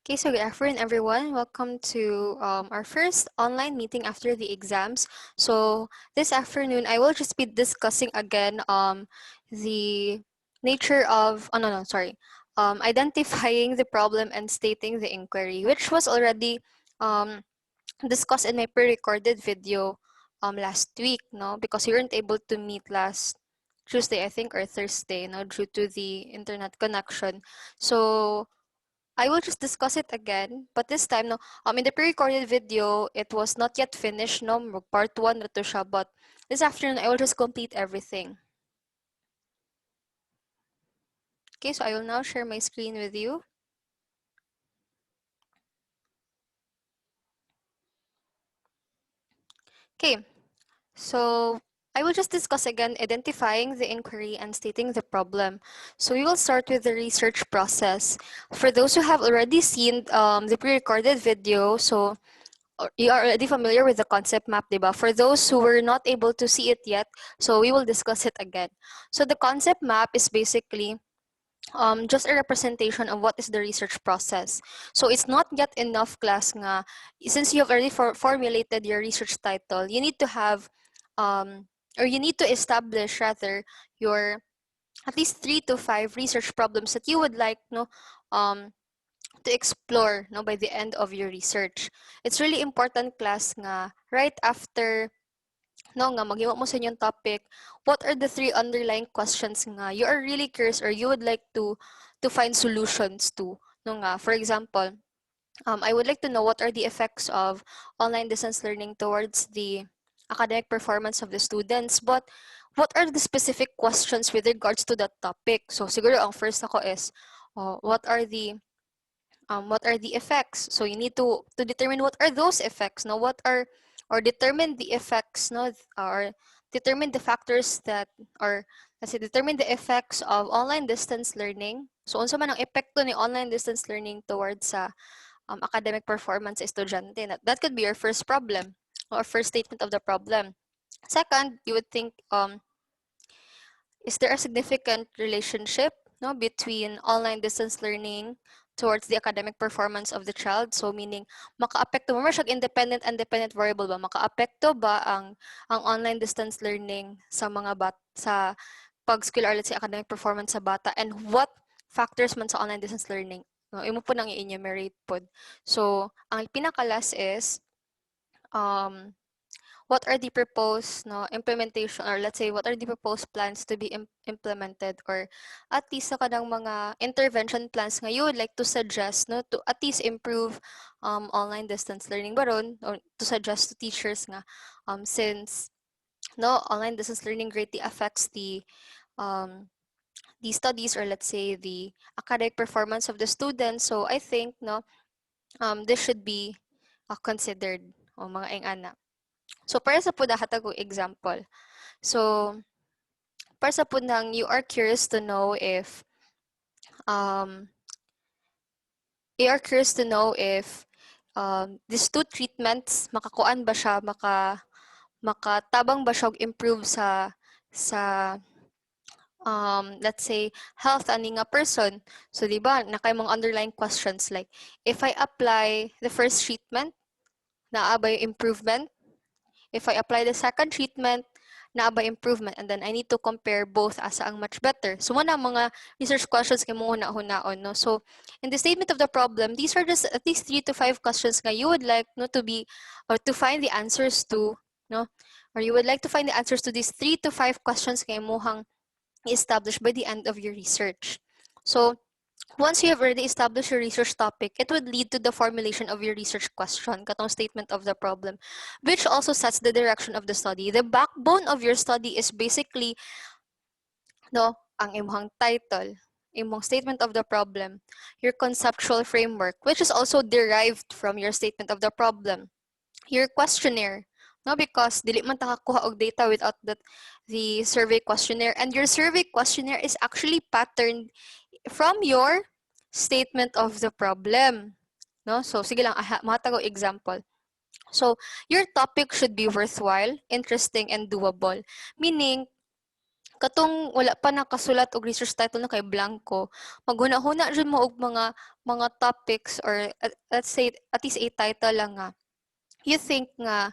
Okay, so good afternoon, everyone. Welcome to our first online meeting after the exams. So this afternoon, I will just be discussing again the nature of, oh no, no, sorry, identifying the problem and stating the inquiry, which was already um, discussed in my pre-recorded video last week, no, because we weren't able to meet last Tuesday, I think, or Thursday, no, due to the internet connection. So I will just discuss it again, but this time, no, in the pre-recorded video, it was not yet finished, no, part 1 na to siya, but this afternoon, I will just complete everything. Okay, so I will now share my screen with you. Okay, so I will just discuss again identifying the inquiry and stating the problem. So we will start with the research process. For those who have already seen the pre-recorded video, so you are already familiar with the concept map, diba? For those who were not able to see it yet, so we will discuss it again. So the concept map is basically just a representation of what is the research process. So it's not yet enough class nga, since you have already formulated your research title, you need to have, or you need to establish rather your at least 3 to 5 research problems that you would like, no, um, to explore, no, by the end of your research. It's really important class nga right after, no, nga maghiwa mo sa inyong topic, what are the 3 underlying questions nga you are really curious or you would like to find solutions to, no, nga for example, I would like to know what are the effects of online distance learning towards the academic performance of the students, but what are the specific questions with regards to that topic? So siguro ang first ako is, what are the effects? So you need to determine what are those effects, no? What are, or determine the effects, no? Or determine the factors that, or let's say determine the effects of online distance learning. So unsa man ang epekto ni online distance learning towards sa academic performance sa estudyante? That could be your first problem or first statement of the problem. Second, you would think, is there a significant relationship, no, between online distance learning towards the academic performance of the child? So meaning, maka-apekto mo siya independent and dependent variable ba? Maka-apekto ba ang online distance learning sa mga sa pag-skill or let's say academic performance sa bata? And what factors man sa online distance learning? No, imo po nang i-enumerate pod. So, ang pinaka-last is, um, what are the proposed, no, implementation, or let's say what are the proposed plans to be implemented, or at least sa kanang mga intervention plans nga you would like to suggest, no, to at least improve online distance learning baron, or to suggest to teachers nga, since, no, online distance learning greatly affects the studies, or let's say the academic performance of the students. So I think, no, this should be considered o mga ingana. So para sa pud hatag og example. So para sa pud nang you are curious to know if um these 2 treatments makakuan ba siya, makatabang ba siya og improve sa let's say health ani nga person. So di ba nakay mga underlying questions like, if I apply the first treatment, naa ba yung improvement? If I apply the second treatment, naa ba improvement? And then I need to compare both asa ang much better. So muna mga research questions kay mo huna-hunaon, no? So in the statement of the problem, these are just at least 3 to 5 questions nga you would like, no, to be, or to find the answers to, no? Or you would like to find the answers to these 3 to 5 questions kay mo hang established by the end of your research. So once you have already established your research topic, it would lead to the formulation of your research question, katong statement of the problem, which also sets the direction of the study. The backbone of your study is basically, no, ang imong title, imong statement of the problem, your conceptual framework, which is also derived from your statement of the problem, your questionnaire, no, because dili man ta kakuha og data without the survey questionnaire, and your survey questionnaire is actually patterned from your statement of the problem, no? So sige lang, matag og example. So your topic should be worthwhile, interesting, and doable, meaning katong wala pa nakasulat og research title na kay blanco, maghuna-huna jud mo og mga topics or let's say at least a title lang nga you think nga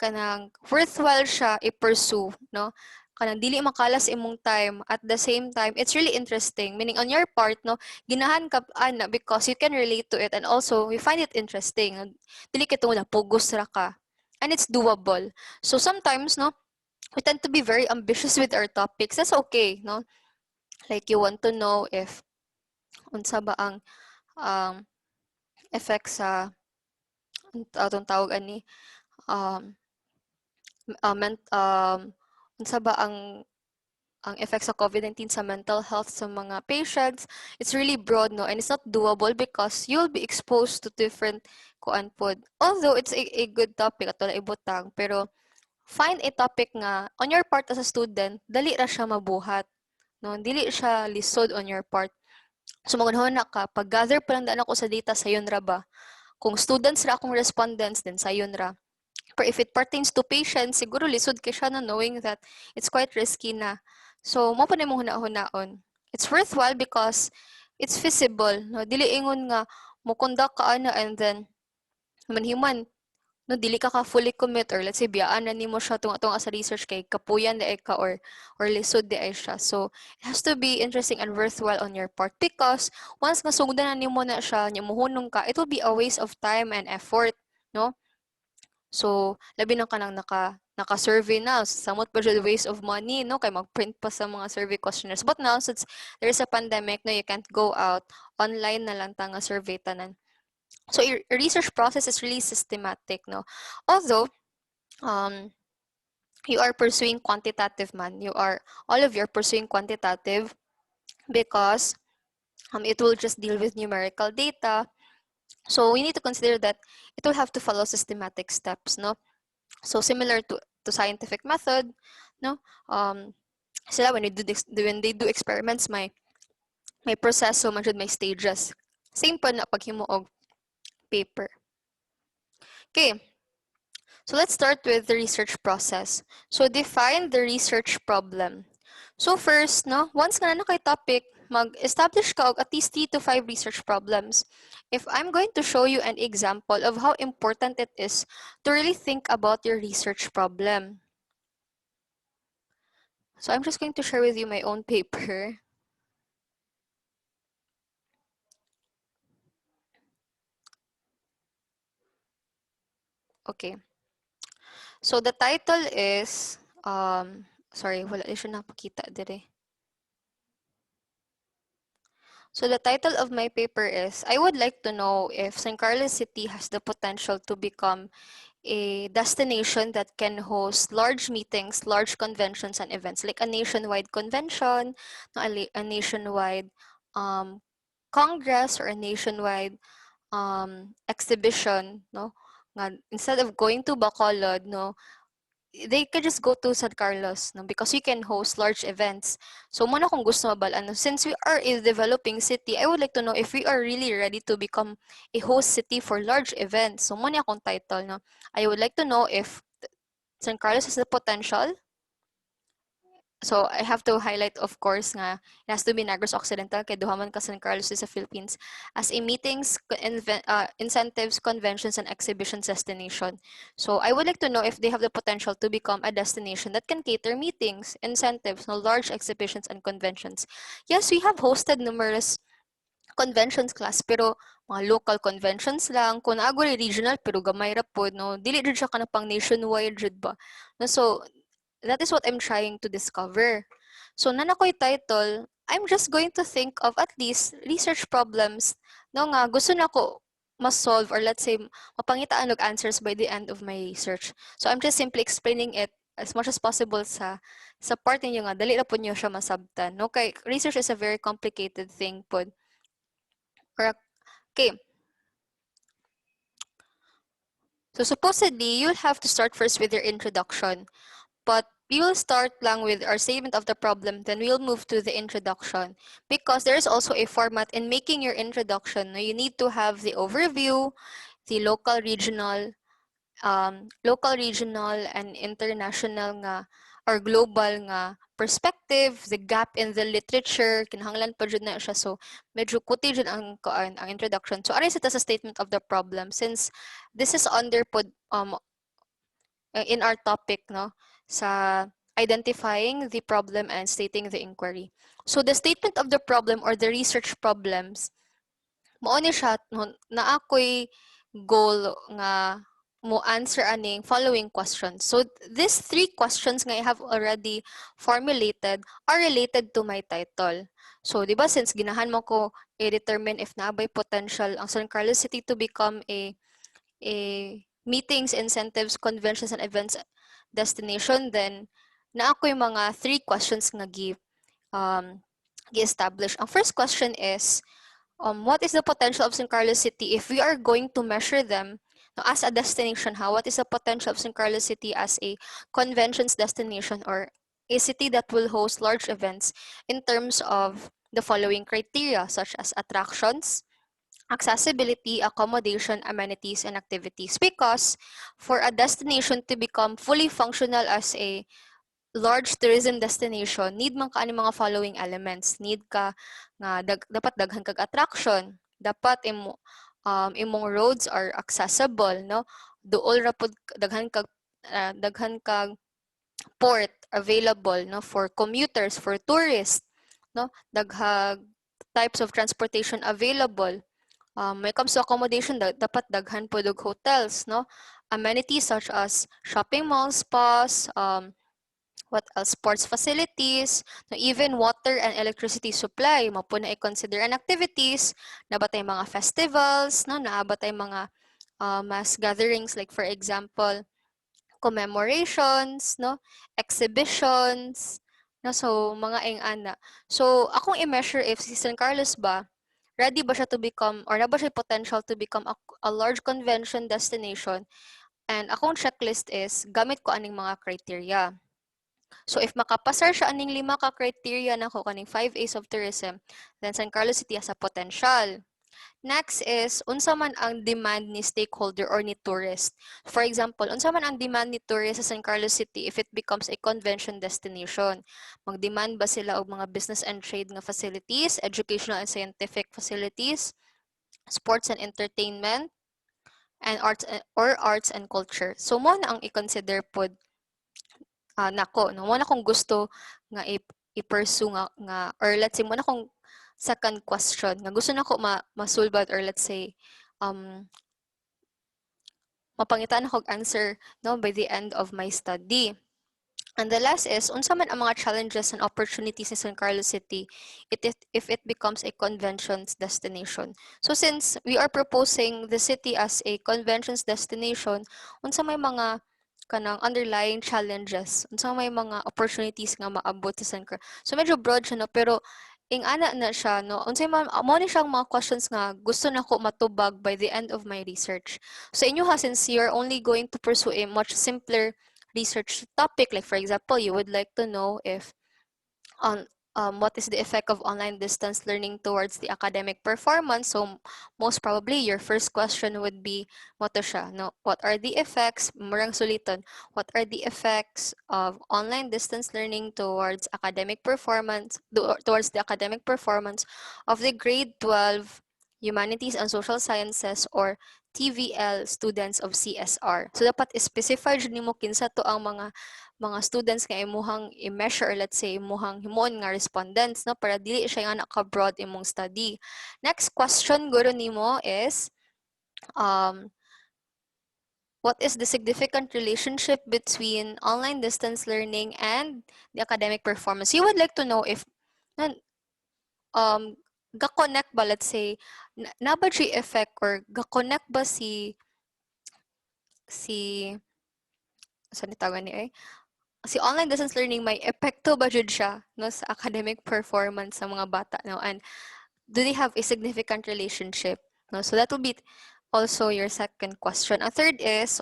kanang worthwhile siya i-pursue, no? Kanang dili makalas imong time at the same time it's really interesting, meaning on your part, no, ginahan ka ana because you can relate to it and also you find it interesting. Dili kitong wala pugos ra ka and it's doable. So sometimes, no, we tend to be very ambitious with our topics. That's okay, no? Like you want to know if unsa ba ang um, effects sa atong tawag ani um, unsa ba ang effects sa COVID-19 sa mental health sa mga patients. It's really broad, no, and it's not doable because you'll be exposed to different kuan pod. Although it's a good topic ato na ibutang, pero find a topic nga on your part as a student dali ra siya mabuhat, no, dili siya lisod on your part. So magunahon na ka pag gather pa lang daan ako sa data sayon ra ba, kung students ra akong respondents then sayon ra, but if it pertains to patients siguro lisod kay siya na knowing that it's quite risky na. So mo pa nimong huna-hunaon, it's worthwhile because it's feasible, no, dili ingon nga mo conduct ka ana and then manhiman, no, dili ka fully commit or let's say biyaan na nimo siya tunga sa research kay kapuyan di ay ka or lisod di ay siya. So it has to be interesting and worthwhile on your part because once nga sugdan na nimo na siya nya mohunong ka, it will be a waste of time and effort, no? So labi na kanang naka-survey na, samot pa siya waste of money, no, kay magprint pa sa mga survey questionnaires. But now since there is a pandemic, no, you can't go out, online na lang ta nga survey tanan. So your research process is really systematic, no? Although um, you are pursuing quantitative man, all of you are pursuing quantitative because it will just deal with numerical data. So we need to consider that it will have to follow systematic steps, no? So similar to scientific method, no? Sila when they do experiments, may process, so man may stages. Same pa na paghimo og paper. Okay. So let's start with the research process. So define the research problem. So first, no, once nga na kay topic, mag-establish ka og at least 3 to 5 research problems. If I'm going to show you an example of how important it is to really think about your research problem. So I'm just going to share with you my own paper. Okay. So the title is, sorry, wala siya napakita dire. So the title of my paper is, I would like to know if San Carlos City has the potential to become a destination that can host large meetings, large conventions and events, like a nationwide convention, a nationwide congress, or a nationwide exhibition, no? Instead of going to Bacolod, no, they could just go to San Carlos, no, because we can host large events. So muna kung gusto mabalaan, since we are a developing city, I would like to know if we are really ready to become a host city for large events. So muna akong title, no. I would like to know if San Carlos has the potential. So I have to highlight, of course, nga it has to be Negros Occidental kay duha ka San Carlos sa Philippines as a meetings, incentives, conventions and exhibitions destination. So I would like to know if they have the potential to become a destination that can cater meetings, incentives, no, large exhibitions and conventions. Yes, we have hosted numerous conventions class, pero mga local conventions lang, kung naagwari regional pero gamay ra pod, no, dili jud siya kanang pang nationwide jud ba, no? So that is what I'm trying to discover. So nanakoy title, I'm just going to think of at least research problems no nga gusto na ko mas-solve, or let's say mapangitaan og answers by the end of my research. So I'm just simply explaining it as much as possible sa part ninyo nga dali ra po niyo siya masabtan. No, kay research is a very complicated thing pod. Okay. So supposedly you'll have to start first with your introduction. But we will start lang with our statement of the problem, then we'll move to the introduction. Because there is also a format in making your introduction. You need to have the overview, the local, regional, and international nga, or global nga perspective, the gap in the literature, kinahanglan pa jud na siya. So, medyo kuti jud ang introduction. So, aray sa statement of the problem since this is under in our topic, no, sa identifying the problem and stating the inquiry. So, the statement of the problem or the research problems, mao ni siya no, na ako'y goal nga mo answer aning following questions. So these three questions nga I have already formulated are related to my title. So di ba since ginahan mo ko i-determine if naabay potential ang San Carlos City to become a meetings, incentives, conventions, and events destination, then na ako yung mga three questions nga gi-establish. Ang first question is, what is the potential of San Carlos City if we are going to measure them as a destination? What is the potential of San Carlos City as a conventions destination or a city that will host large events in terms of the following criteria such as attractions, accessibility, accommodation, amenities, and activities? Because for a destination to become fully functional as a large tourism destination, need man ka ani mga following elements. Need ka nga dapat daghan kag attraction. Dapat imong roads are accessible, no? Duol ra pud daghan kag port available, no, for commuters, for tourists, no? Daghang types of transportation available. When it comes to accommodation, dapat daghan pud og hotels, no? Amenities such as shopping malls, spas, what else? Sports facilities, no, even water and electricity supply, mo po na i-consider ang activities, nabatay mga festivals, no, naabatay mga mass gatherings like for example, commemorations, no, exhibitions, no, so mga ana. So akong i-measure if si San Carlos ba ready ba siya to become or na ba siya potential to become a large convention destination, and akong checklist is gamit ko aning mga criteria. So if makapasar siya aning 5 ka criteria nako kaning 5 A's of tourism, then San Carlos City has a potential. Next is unsa man ang demand ni stakeholder or ni tourist. For example, unsa man ang demand ni tourist sa San Carlos City if it becomes a convention destination? Mag-demand ba sila og mga business and trade nga facilities, educational and scientific facilities, sports and entertainment, and arts and culture? So mo na ang i-consider pod nako, no, mo na kung gusto nga i-pursue nga or let's say mo na kung second question nga gusto nako masulbad or let's say mapangitan ako answer, no, by the end of my study. And the last is, unsa man ang mga challenges and opportunities in San Carlos City if it becomes a conventions destination. So since we are proposing the city as a conventions destination, unsa may mga kanang underlying challenges, unsa may mga opportunities nga maabot sa San Carlos. So medyo broad siya, no, pero ana na siya, no, unsay man mo ni siyang mga questions nga gusto nako matubag by the end of my research. So inyo ha, since you're only going to pursue a much simpler research topic, like for example, you would like to know if on what is the effect of online distance learning towards the academic performance. So most probably your first question would be what siya, no, what are the effects, murang suliton, what are the effects of online distance learning towards academic performance, towards the academic performance of the grade 12 humanities and social sciences or TVL students of CSR. So dapat specify jud nimo kinsa to ang mga students nga imuhang i-measure or let's say imuhang himuon nga respondents, no, para dili siya nga naka-broad imong study. Next question guro nimo is what is the significant relationship between online distance learning and the academic performance? You would like to know if ga-connect ba, let's say, na ba siya effect or ga-connect ba saan itagan ni si online distance learning may epekto ba jud siya, no, sa academic performance sa mga bata, no, and do they have a significant relationship, no? So that will be also your second question. A third is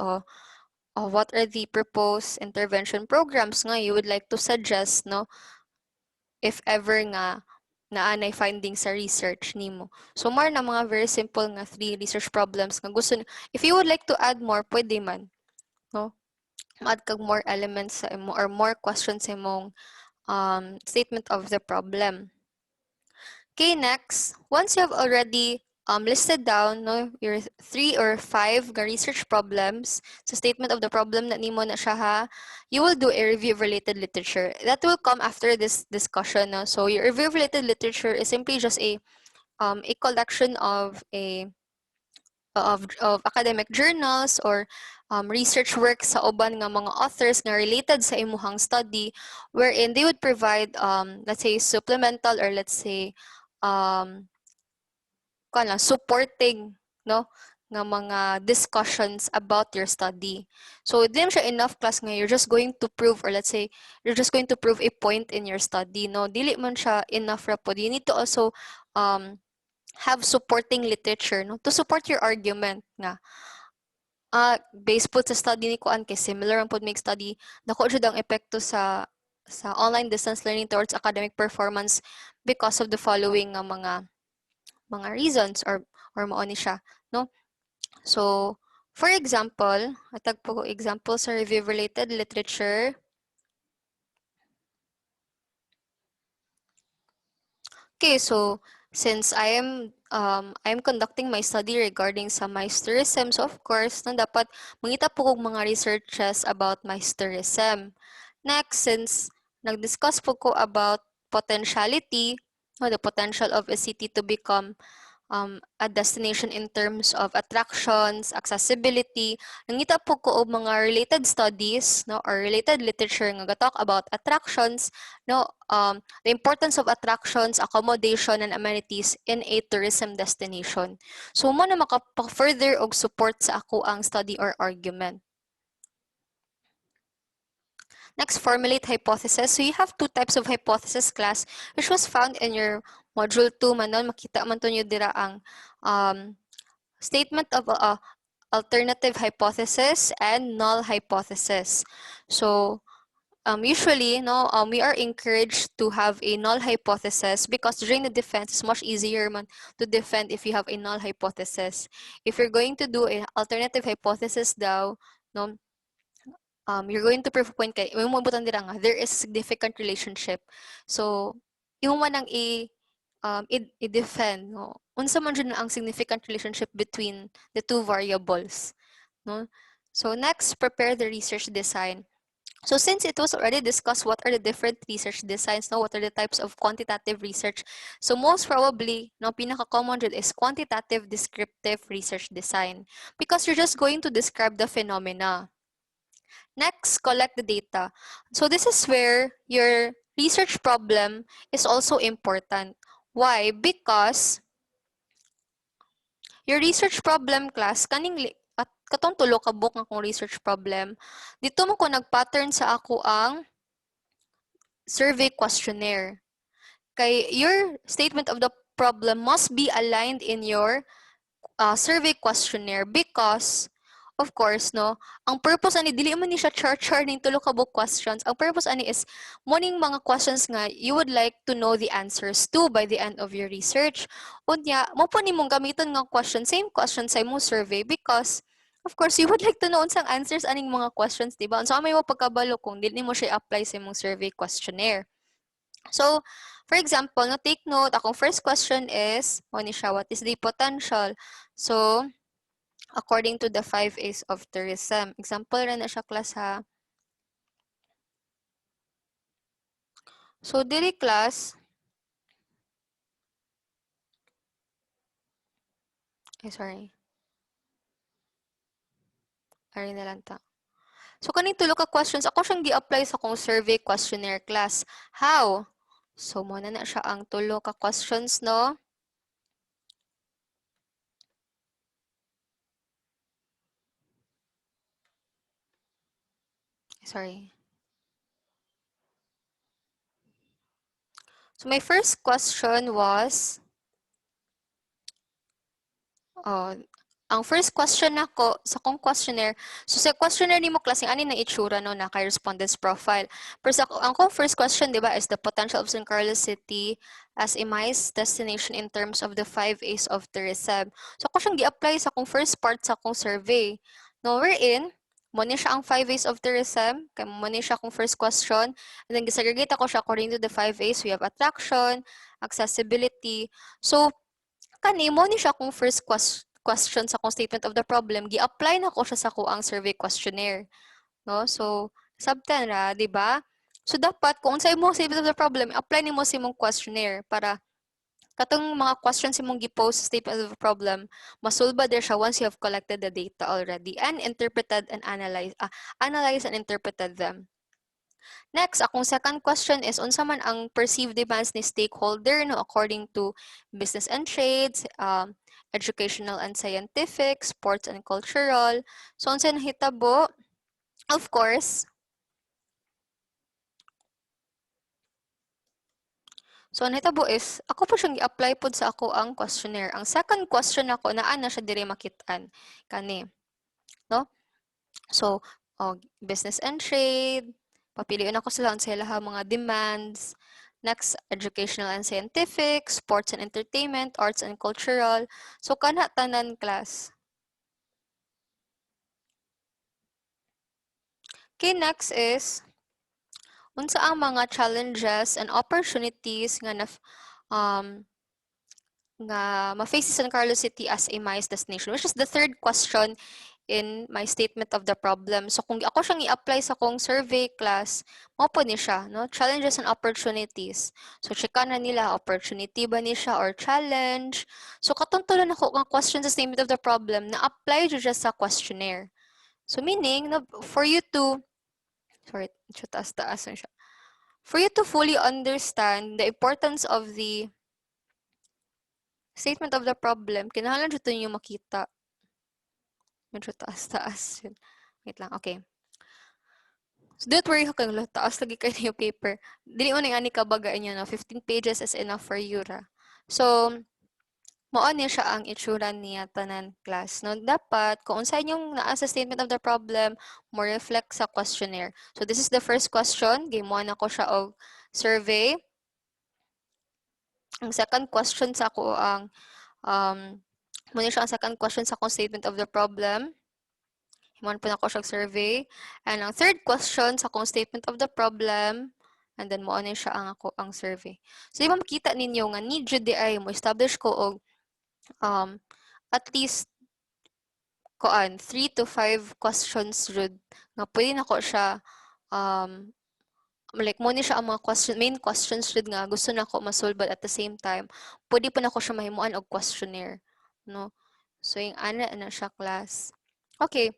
what are the proposed intervention programs nga you would like to suggest, no, if ever nga naanay findings sa research nimo. So more na mga very simple nga 3 research problems nga gusto if you would like to add more, pwede man, no? add kag more elements sa imo or more questions sa imong statement of the problem. Okay, next, once you have already listed down no, your 3 or 5 research problems, so statement of the problem na nimo na siya ha, you will do a review of related literature. That will come after this discussion. No? So your review of related literature is simply just a collection of academic journals or research work sa uban nga mga authors nga related sa imuhang study, wherein they would provide let's say supplemental or let's say supporting no nga mga discussions about your study. So di naman siya enough class nga you're just going to prove or let's say you're just going to prove a point in your study. No, dili man siya enough ra pod. You need to also have supporting literature no to support your argument nga based po sa study ni kuan kay similar ang pod make study dako jud ang epekto sa online distance learning towards academic performance because of the following nga mga reasons or mao ni siya no. So for example, atag po example sa review related literature. Okay, so since I'm conducting my study regarding sa mysterism, so of course, no, dapat mangita po kong mga researches about mysterism. Next, since nag-discuss po ko about potentiality, no, the potential of a city to become a destination in terms of attractions, accessibility. Nangita po ko og mga related studies no or related literature nga talk about attractions no the importance of attractions, accommodation and amenities in a tourism destination. So mo na maka-further og support sa ako ang study or argument. Next, formulate hypothesis. So you have two types of hypothesis class which was found in your module 2 manon makita man to nyo dira ang statement of alternative hypothesis and null hypothesis. So usually, no, we are encouraged to have a null hypothesis because during the defense, it's much easier man to defend if you have a null hypothesis. If you're going to do an alternative hypothesis daw, no, you're going to prove a point kay mo butan dira nga there is significant relationship. So, yung man ang i-defend no unsa man jud ang significant relationship between the two variables no. So next, prepare the research design. So since it was already discussed what are the different research designs, no, what are the types of quantitative research, so most probably no pinaka-common jud is quantitative descriptive research design because you're just going to describe the phenomena. Next, collect the data. So this is where your research problem is also important. Why? Because your research problem class, at katong tulo ka book nga kong research problem, dito mo ko nag-pattern sa ako ang survey questionnaire. Kay your statement of the problem must be aligned in your survey questionnaire because of course no ang purpose ani dili man ni siya char ning tulo ka book questions. Ang purpose ani is morning mga questions nga you would like to know the answers to by the end of your research. Unya mo po nimong gamiton nga question same question sa imong survey because of course you would like to know unsang answers aning mga questions, diba? Unsa may mo pagkabalo kung dili nimo siya apply sa imong survey questionnaire. So, for example, no, take note, akong first question is, what is the potential? So, according to the 5 A's of tourism. Example rin na siya class ha. So, dili class, sorry. Ari na lang ta. So, kaning tulo ka questions, ako siyang gi-apply sa akong survey questionnaire class. How? So, muna na siya ang tulo ka questions, no? Sorry. So, my first question was, ang first question nako sa kong questionnaire, so sa questionnaire nimo klase ani na itsura no na kay respondents profile. Pero sa ang kong first question, di ba, is the potential of San Carlos City as a MICE destination in terms of the 5 A's of tourism. So ako siyang gi-apply sa kong first part sa kong survey. No, wherein mo ni siya ang 5 A's of tourism, kay mo ni siya akong first question, and then gisegregate ako siya according to the 5 A's. We have attraction, accessibility. So, kani mo ni siya akong first question sa akong statement of the problem, gi-apply na ko siya sa kuang survey questionnaire. No? So, sabtan ra, di ba? So, dapat, kung sa imong statement of the problem, apply nimo sa imong questionnaire para katong mga questions imong gi-post sa statement of the problem, masulba there siya once you have collected the data already and interpreted and analyzed and interpreted them. Next, akong second question is unsa man ang perceived demands ni stakeholder no according to business and trades, educational and scientific, sports and cultural. So unsa nahitabo? Of course, so ang nahitabo is ako po siyang i-apply pod sa ako ang questionnaire. Ang second question ako naa na siya diri makit-an kani, no? So, business and trade, papiliin ako sila unsa ilaha mga demands. Next, educational and scientific, sports and entertainment, arts and cultural. So, kana tanan class. Okay, next is unsa ang mga challenges and opportunities um, nga ma-face San Carlos City as a MICE destination, which is the third question in my statement of the problem. So kung ako siyang i-apply sa kong survey class, mo po ni siya, no? Challenges and opportunities. So checka na nila, opportunity ba ni siya or challenge. So katungtulan ako ng question sa statement of the problem na apply dyan sa questionnaire. So meaning, no, for you to, sorry, taas-taas na siya. For you to fully understand the importance of the statement of the problem, kinahanglan dito ninyo makita. Medyo taas-taas yun. Wait lang, okay. So, don't worry kung taas lagi kayo yung paper. Dili mo na ani kabagaan niya, no? 15 pages is enough for you, ra. So, mao niya siya ang itsura niya tanan class. No? Dapat, kung unsa yung naa sa statement of the problem, mo reflect sa questionnaire. So, this is the first question. Game 1 ako siya og survey. Ang second question sa ako ang muna siya ang second question sa akong statement of the problem. Himon po na ko siya survey. And ang third question sa akong statement of the problem, and then mo ano siya ang ako ang survey. So, di ba makita ninyo nga need jud di ay mo establish ko og at least 3 to 5 questions jud nga pwede nako siya like mo ni siya ang mga main questions jud nga gusto nako ma-solve but at the same time pwede pa nako siya mahimuan og questionnaire, no? So, yung ana na siya class. Okay.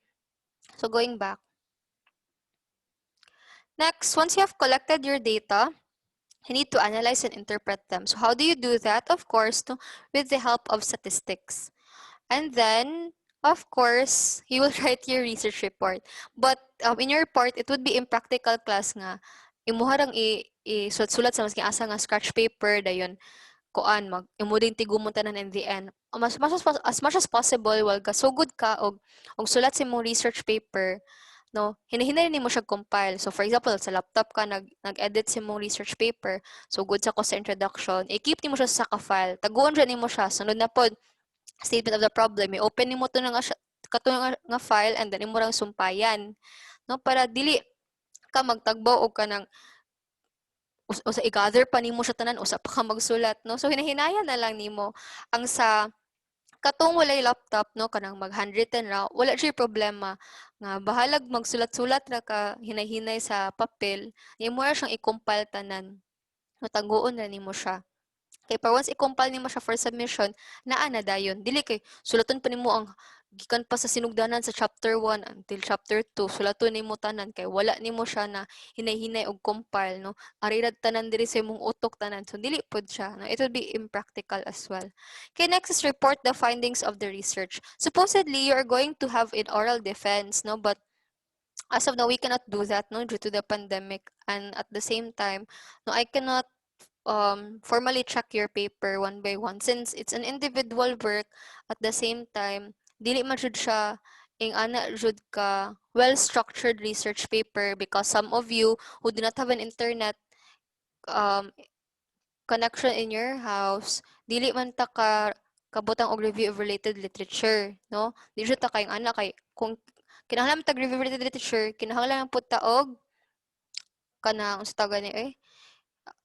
So, going back. Next, once you have collected your data, you need to analyze and interpret them. So how do you do that? Of course, with the help of statistics. And then, of course, you will write your research report. But in your report, it would be impractical class nga. Imuharang sulat-sulat sa masking asa nga scratch paper, dayon kuan imo din tigumon tanan in the end. As much as possible, wal ka so good ka og sulat sa imong research paper, no, hinahinay nimo siya compile. So for example, sa laptop ka nag-edit sa imong research paper, so good sa ko sa introduction, i-keep nimo siya sa ka-file. Taguon ra nimo siya sunod na pod statement of the problem, i-open nimo to nga kato nga file and then imo rang sumpayan, no, para dili ka magtagbaw og kanang usa i-gather pa nimo siya tanan usa pa ka magsulat, no, so hinahinayan na lang nimo ang sa katong walay laptop, no, kanang mag handwritten ra wala siya problema nga bahalag magsulat-sulat ra ka hinay-hinay sa papel imo ra siyang i-compile tanan, mataguon na nimo siya. Kay para once i-compile nimo siya for submission, naa na dayon. Dili kay sulaton pa nimo ang gikan pa sa sinugdanan sa chapter 1 until chapter 2, sulaton nimo tanan kay wala nimo siya na hinay-hinay og compile, no. Arirad tanan diri sa imong utok tanan. So dili pod siya, no. It would be impractical as well. Okay, next is report the findings of the research. Supposedly you are going to have an oral defense, no, but as of now we cannot do that, no, due to the pandemic, and at the same time, no, I cannot formally check your paper one by one since it's an individual work. At the same time dili man jud siya ing ana jud ka well structured research paper because some of you who do not have an internet um, connection in your house, dili man ta ka kabutang og review of related literature, no, di jud ta kay ana kay kung kinahanglan tag review related literature, kinahanglan pud ta og kanang unsa tawag ni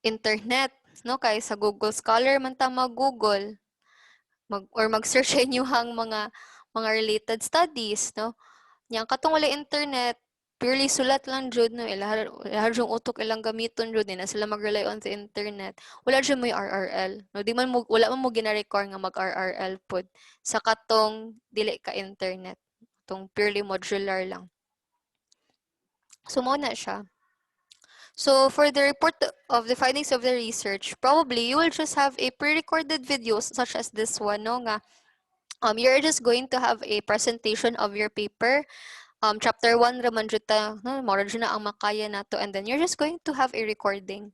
internet, no, kay sa Google Scholar man ta mag-Google or mag-search sa inyong mga related studies, no. Yang katong wala internet, purely sulat lang jud, no, ilahar yung utok ilang gamiton jud, na sila mag-rely on the internet. Wala jud mo RRL, no, wala man mo gina-require nga mag-RRL pod sa katong dili ka internet, tong purely modular lang. So mo na siya. So for the report of the findings of the research, probably you will just have a pre-recorded videos such as this one, no, nga you're just going to have a presentation of your paper. Chapter 1 raman jud ta, no, mora jud na ang makaya nato, and then you're just going to have a recording,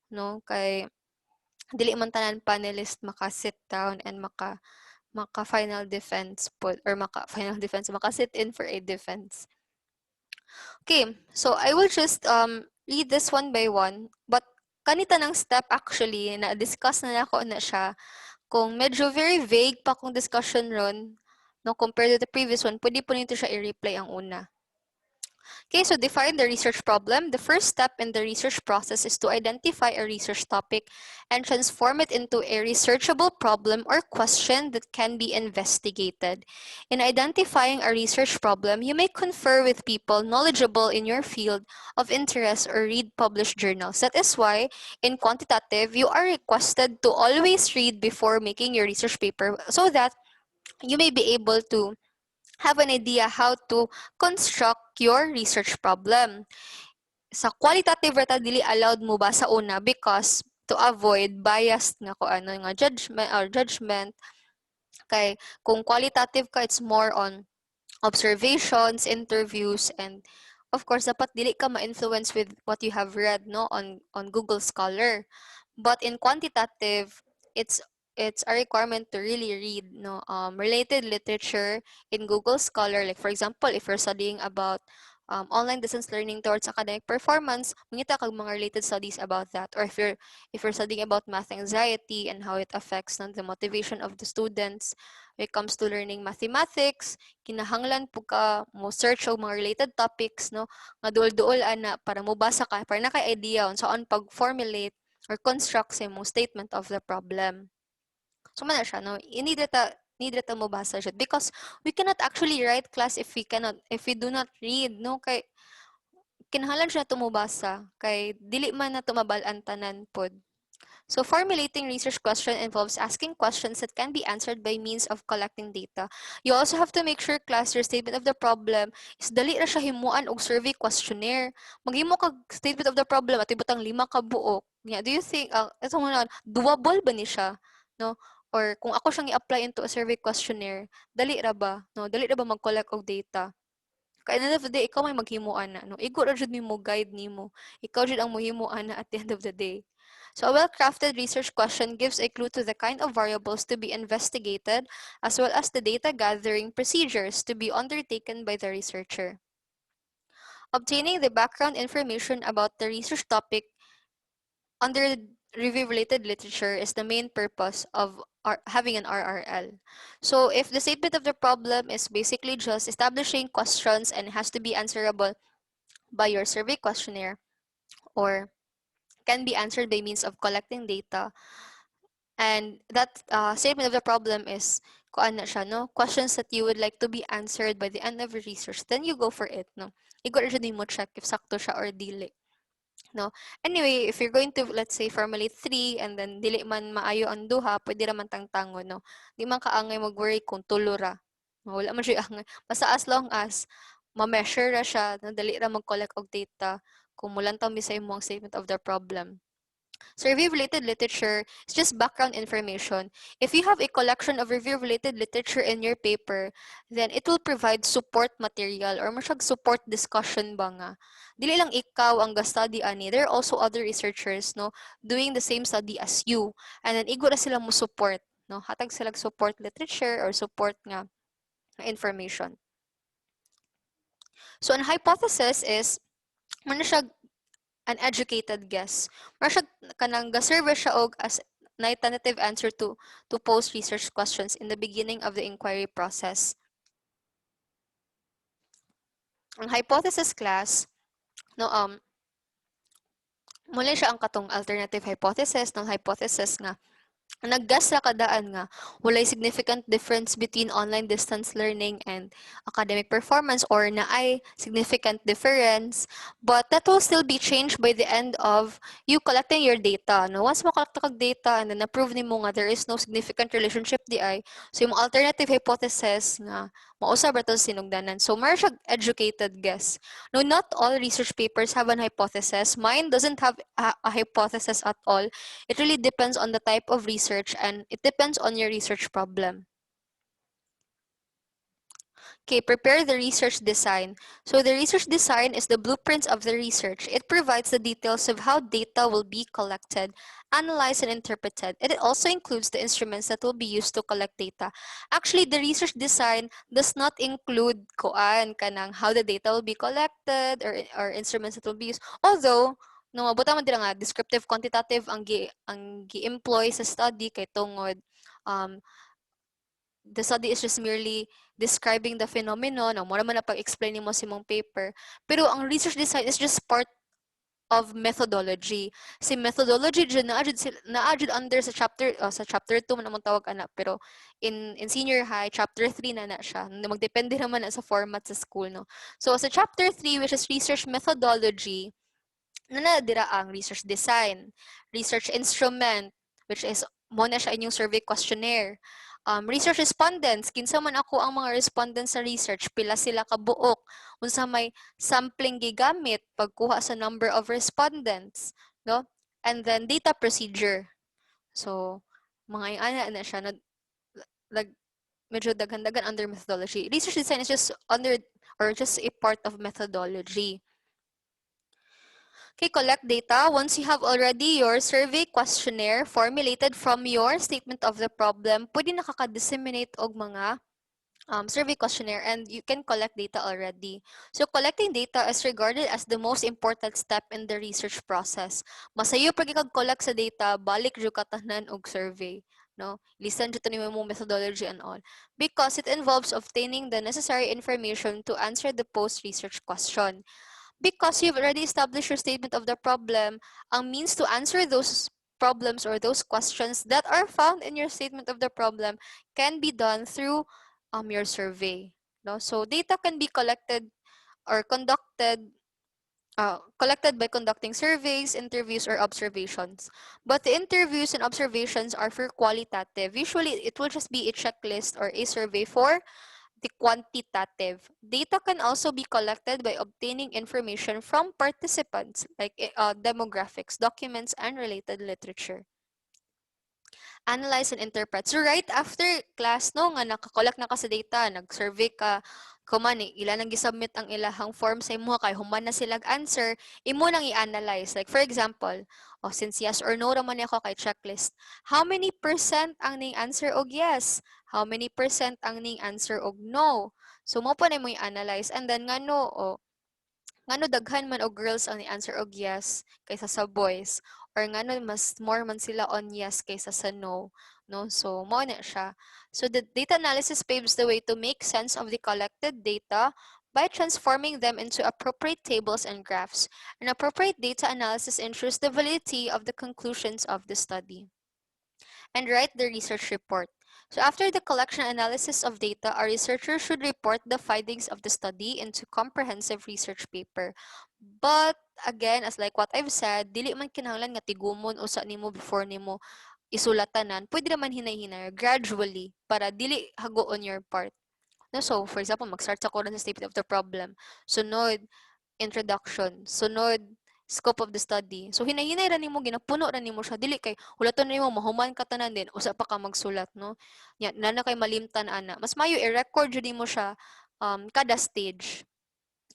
no, kay dili man tanan panelist maka sit down and maka final defense put or maka final defense maka sit in for a defense. Okay, so I will just read this one by one, but kanita ng step actually na discuss na nako na siya. Kung medyo very vague pa kung discussion ron, no, compared to the previous one, pwede po nito siya i-replay ang una. Okay, so define the research problem. The first step in the research process is to identify a research topic and transform it into a researchable problem or question that can be investigated. In identifying a research problem, you may confer with people knowledgeable in your field of interest or read published journals. That is why, in quantitative, you are requested to always read before making your research paper so that you may be able to have an idea how to construct your research problem. Sa qualitative rata dili allowed mo ba sa una because to avoid biased nga ko ano nga judgment kay kung qualitative ka it's more on observations, interviews, and of course dapat dili ka ma-influence with what you have read, no, on Google Scholar. But in quantitative, it's a requirement to really read, no, related literature in Google Scholar. Like for example, if you're studying about online distance learning towards academic performance, mangita kag mga related studies about that. Or if you're studying about math anxiety and how it affects, no, the motivation of the students when it comes to learning mathematics, kinahanglan po ka mo search og mga related topics, no, nga duol-duol ana para mo basa ka para naka-idea on saan pag-formulate or construct sa imong statement of the problem. So man siya, no, need ta mo basa siya because we cannot actually write class if we do not read, no, kay kinahanglan siya tumubasa kay dili man na tumabal-an tanan pod. So formulating research question involves asking questions that can be answered by means of collecting data. You also have to make sure class your statement of the problem is dali ra siya himuan og survey questionnaire. Maghimo kag statement of the problem at ibutang 5 ka buok. Yeah, do you think ito nga doable ba ni siya, no? Or kung ako siyang i-apply into a survey questionnaire, dali ra ba, no? Dali ra ba mag-collect og data? Kaya end of the day, ikaw may maghimuan na, no? Igo ra jud mo guide nimo. Ikaw jud ang mohimuan na at the end of the day. So a well-crafted research question gives a clue to the kind of variables to be investigated, as well as the data gathering procedures to be undertaken by the researcher. Obtaining the background information about the research topic under review-related literature is the main purpose of having an RRL. So if the statement of the problem is basically just establishing questions and has to be answerable by your survey questionnaire or can be answered by means of collecting data, and that statement of the problem is kuan na siya, no, questions that you would like to be answered by the end of your research, then you go for it, no. Igo ra mo check if sakto siya or dili, no. Anyway, if you're going to, let's say, formulate 3 and then dili man maayo ang duha, pwede ra man tangtangon, no. Di man kaangay mag-worry kung tulo ra, no? Wala man siya angay, basta as long as ma-measure ra siya, no, dali ra mag-collect og data kung mulantang bisay mo ang statement of the problem. Survey-related literature is just background information. If you have a collection of review-related literature in your paper, then it will provide support material or masyag support discussion ba nga. Dili lang ikaw ang ga-study ani. There are also other researchers, no, doing the same study as you. And then igo na sila mo support, no. Hatag sila support literature or support nga information. So an hypothesis is man siya an educated guess. Mara siya kanang ga-serve siya og as na tentative answer to post research questions in the beginning of the inquiry process. Ang hypothesis class, no, muli siya ang katong alternative hypothesis ng hypothesis nga naggas ra kadaan nga walay significant difference between online distance learning and academic performance or naay significant difference, but that will still be changed by the end of you collecting your data. No, once mo collect kag data and then na-prove nimo nga there is no significant relationship di ay, so yung alternative hypothesis nga mausa ba to sinugdanan. So more siya educated guess. No, not all research papers have an hypothesis. Mine doesn't have a hypothesis at all. It really depends on the type of research and it depends on your research problem. Okay, prepare the research design. So the research design is the blueprints of the research. It provides the details of how data will be collected, analyzed, and interpreted. It also includes the instruments that will be used to collect data. Actually, the research design does not include kanang how the data will be collected or instruments that will be used. Although, no mabuta man dira nga descriptive quantitative ang gi-employ sa study kay tungod the study is just merely describing the phenomenon, o mura man na pag-explain mo sa mong paper. Pero ang research design is just part of methodology. Si methodology dyan na-adjud under sa chapter 2 man namang tawag ana, pero in senior high chapter 3 na siya. Magdepende naman na sa format sa school, no. So sa chapter 3, which is research methodology, dira ang research design, research instrument, which is mo na siya inyong survey questionnaire. Research respondents, kinsa man ako ang mga respondents sa research, pila sila kabuok, unsa may sampling gigamit pagkuha sa number of respondents, no? And then data procedure. So, mga ana na siya medyo daghan-daghan under methodology. Research design is just under or just a part of methodology. Okay, collect data. Once you have already your survey questionnaire formulated from your statement of the problem, pwede nakaka-disseminate og mga survey questionnaire and you can collect data already. So collecting data is regarded as the most important step in the research process. Masayo pag kag-collect sa data, balik jud ka tanan og survey. No? Listen jud nimo mong methodology and all. Because it involves obtaining the necessary information to answer the post-research question. Because you've already established your statement of the problem, ang means to answer those problems or those questions that are found in your statement of the problem can be done through your survey. No? So data can be collected or collected by conducting surveys, interviews, or observations. But the interviews and observations are for qualitative. Usually, it will just be a checklist or a survey for the quantitative. Data can also be collected by obtaining information from participants like demographics, documents, and related literature. Analyze and interpret. So right after class no nga nakakolek na ka sa data, nag-survey ka, kumani ilan nang gisubmit ang ilahang form sa imo kay human na sila answer, imo nang i-analyze. Like for example, since yes or no raman ako kay checklist, how many percent ang ning answer og yes? How many percent ang ning answer og no? So mo pa na mo i-analyze and then ngano daghan man og girls ang ni-answer og yes kaysa sa boys or ngano mas more man sila on yes kaysa sa no, no? So mo na siya. So the data analysis paves the way to make sense of the collected data by transforming them into appropriate tables and graphs. An appropriate data analysis ensures the validity of the conclusions of the study. And write the research report. So after the collection analysis of data, a researcher should report the findings of the study into comprehensive research paper. But again, as like what I've said, dili man kinahanglan nga tigumon usa nimo before nimo isulatanan. Pwede naman hinay-hinay gradually para dili hago on your part. No, so for example, mag-start sa sa statement of the problem. Sunod, introduction. Sunod, scope of the study. So hinay-hinay ra nimo ginapuno ra nimo siya dili kay hulaton nimo mahuman ka tanan din usa pa ka magsulat no. Nya na kay malimtan ana. Mas mayo i-record jud nimo siya kada stage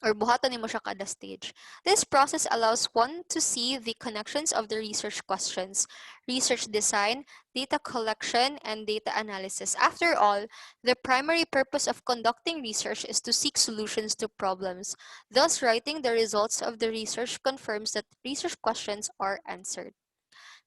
or buhatan nimo siya kada stage. This process allows one to see the connections of the research questions, research design, data collection, and data analysis. After all, the primary purpose of conducting research is to seek solutions to problems. Thus, writing the results of the research confirms that research questions are answered.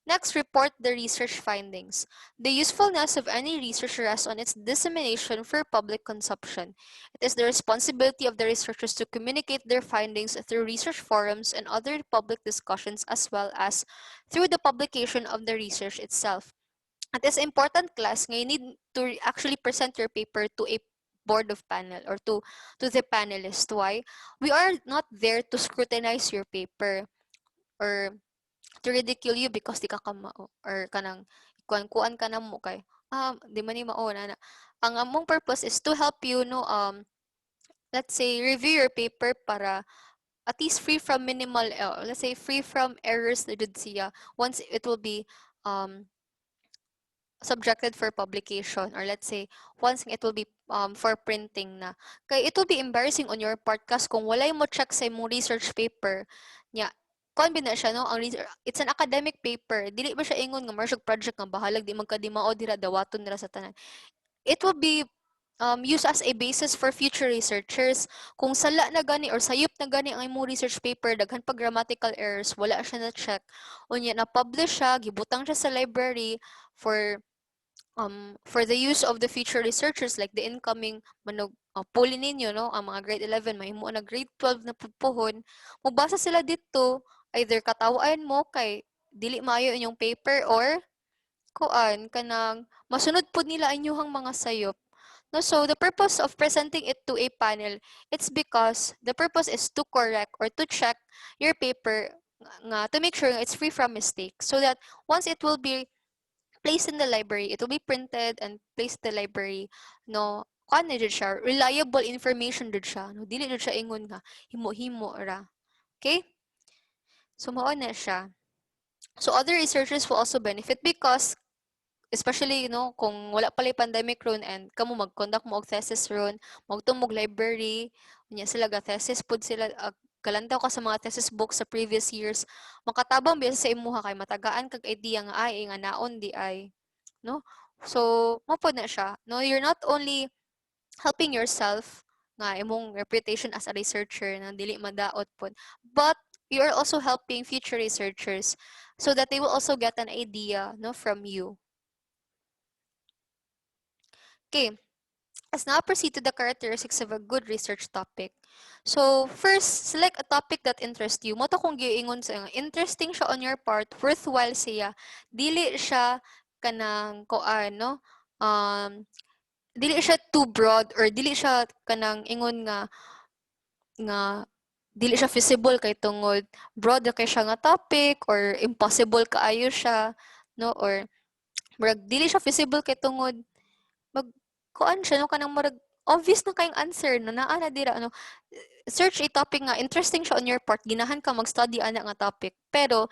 Next, report the research findings. The usefulness of any research rests on its dissemination for public consumption. It is the responsibility of the researchers to communicate their findings through research forums and other public discussions, as well as through the publication of the research itself. It is important, class, nga you need to actually present your paper to a board of panel or to the panelists. Why? We are not there to scrutinize your paper or to ridicule you because di ka kamao or kanang kuan ka na mo kay di man ni mao na. Ang among purpose is to help you, no, let's say review your paper para at least free from minimal, let's say free from errors na jud siya once it will be um subjected for publication, or let's say once it will be for printing na kay it will be embarrassing on your part kas kung walay mo check sa imong research paper nya kon na siya, no, ang it's an academic paper, dili ba siya ingon nga martial project nga bahalag di magkadimao dira dawaton nila sa tanan. It will be used as a basis for future researchers. Kung sala na gani or sayop na gani ang imong research paper, daghan pa grammatical errors, wala siya na check, unya na publish siya, gibutang siya sa library for the use of the future researchers, like the incoming manog puli ninyo, no, ang mga grade 11 mahimo na grade 12 na pupuhon, mubasa sila dito, either katawaan mo kay dili maayo inyong paper or kuan kanang masunod pud nila inyong mga sayop. No, so the purpose of presenting it to a panel, it's because the purpose is to correct or to check your paper nga to make sure nga it's free from mistakes, so that once it will be placed in the library, it will be printed and placed in the library, no, kuan na jud siya, reliable information jud siya, no, dili jud siya ingon nga himo-himo ra. Okay, so mao na siya. So other researchers will also benefit because especially, you know, kung wala pala pandemic ron and kamo mag-conduct mo og thesis ron, magtumog library, unya sila ga thesis pud sila, kalantaw ka sa mga thesis books sa previous years, makatabang biya sa imuha kay matagaan kag idea nga ay nga naon di ay, no? So, mo pod na siya. No, you're not only helping yourself nga imong reputation as a researcher na dili madaot pod, but you are also helping future researchers so that they will also get an idea, no, from you. Okay, let's now proceed to the characteristics of a good research topic. So, first, select a topic that interests you. Moto kung giingon sa interesting siya on your part, worthwhile siya. Dili siya kanang koan, no? Dili siya too broad or dili siya kanang ingon nga dili siya feasible kay tungod broad kay siya nga topic or impossible kaayo siya, no, or murag dili siya feasible kay tungod mag kuan siya, no, kanang murag obvious na kayong answer, no, naa na dira, ano, search a topic nga interesting siya on your part, ginahan ka mag-study ana nga topic pero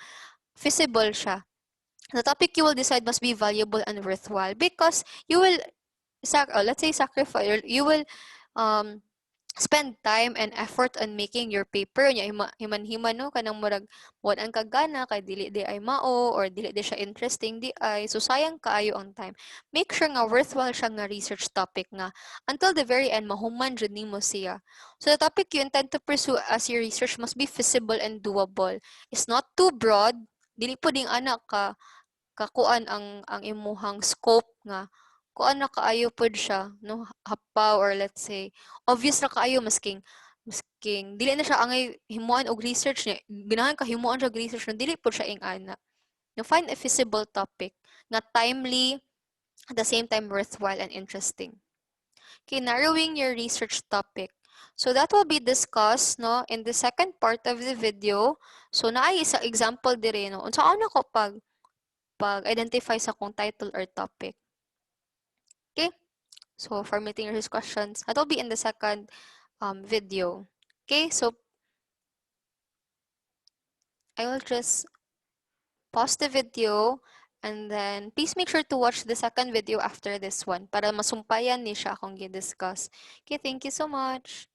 feasible siya. The topic you will decide must be valuable and worthwhile because you will let's say sacrifice, you will um spend time and effort on making your paper nya himan-himan, no, kanang murag wala ang kagana kay dili di ay mao or dili di siya interesting di ay, so sayang kaayo ang time. Make sure nga worthwhile siya nga research topic nga until the very end mahuman jud nimo siya. So the topic you intend to pursue as your research must be feasible and doable. It's not too broad, dili po ding anak ka kakuan ang imuhang scope nga kuan na kaayo pod siya, no, hapaw, or let's say obvious ra kaayo masking dili na siya angay himuan og research niya, ganahan ka himuan siya og research na dili pod siya ing ana. You find a feasible topic nga timely, at the same time worthwhile and interesting. Okay, narrowing your research topic. So that will be discussed, no, in the second part of the video. So naay isa example dire, no, unsa ana ko pag-identify sa kung title or topic. Okay? So, for meeting your questions, that will be in the second video. Okay? So, I will just pause the video and then please make sure to watch the second video after this one para masumpayan ni siya akong gi-discuss. Okay, thank you so much.